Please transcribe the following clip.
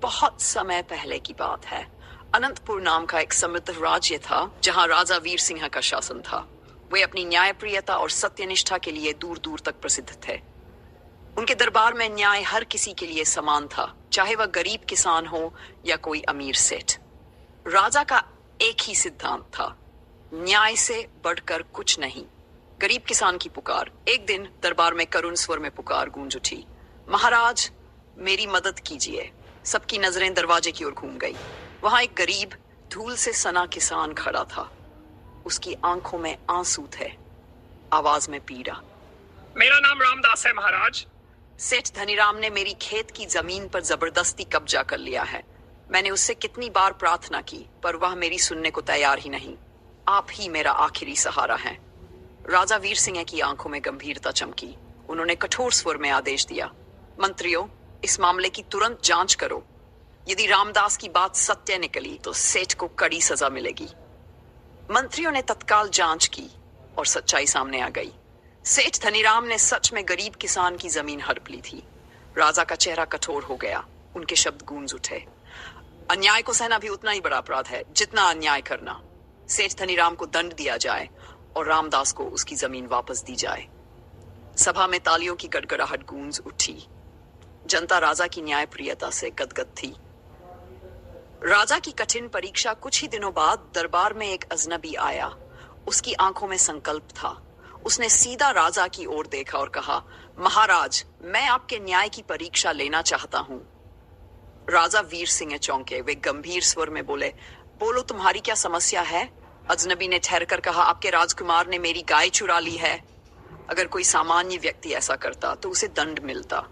बहुत समय पहले की बात है। अनंतपुर नाम का एक समृद्ध राज्य था जहां राजा वीर सिंह का शासन था। वे अपनी न्यायप्रियता और सत्यनिष्ठा के लिए दूर दूर तक प्रसिद्ध थे। उनके दरबार में न्याय हर किसी के लिए समान था, चाहे वह गरीब किसान हो या कोई अमीर सेठ। राजा का एक ही सिद्धांत था, न्याय से बढ़कर कुछ नहीं। गरीब किसान की पुकार। एक दिन दरबार में करुण स्वर में पुकार गूंज उठी, महाराज मेरी मदद कीजिए। सबकी नजरें दरवाजे की ओर घूम गई। वहां एक गरीब धूल से सना किसान खड़ा था। उसकी आंखों में आंसू थे, आवाज में पीड़ा। मेरा नाम रामदास है महाराज। सेठ धनीराम ने मेरी खेत की जमीन पर जबरदस्ती कब्जा कर लिया है। मैंने उससे कितनी बार प्रार्थना की, पर वह मेरी सुनने को तैयार ही नहीं। आप ही मेरा आखिरी सहारा हैं। राजा वीर सिंह की आंखों में गंभीरता चमकी। उन्होंने कठोर स्वर में आदेश दिया, मंत्रियों, इस मामले की तुरंत जांच करो। यदि रामदास की बात सत्य निकली तो सेठ को कड़ी सजा मिलेगी। मंत्रियों ने तत्काल जांच की और सच्चाई सामने आ गई। सेठ धनीराम ने सच में गरीब किसान की जमीन हड़प ली थी। राजा का चेहरा कठोर हो गया। उनके शब्द गूंज उठे, अन्याय को सहना भी उतना ही बड़ा अपराध है जितना अन्याय करना। सेठ धनीराम को दंड दिया जाए और रामदास को उसकी जमीन वापस दी जाए। सभा में तालियों की गड़गड़ाहट गूंज उठी। जनता राजा की न्यायप्रियता से गदगद थी। राजा की कठिन परीक्षा कुछ ही दिनों बाद दरबार में एक अजनबी आया। उसकी आंखों में संकल्प था। उसने सीधा राजा की ओर देखा और कहा, महाराज मैं आपके न्याय की परीक्षा लेना चाहता हूं। राजा वीर सिंह चौंके। वे गंभीर स्वर में बोले, बोलो तुम्हारी क्या समस्या है? अजनबी ने ठहर कर कहा, आपके राजकुमार ने मेरी गाय चुरा ली है। अगर कोई सामान्य व्यक्ति ऐसा करता तो उसे दंड मिलता,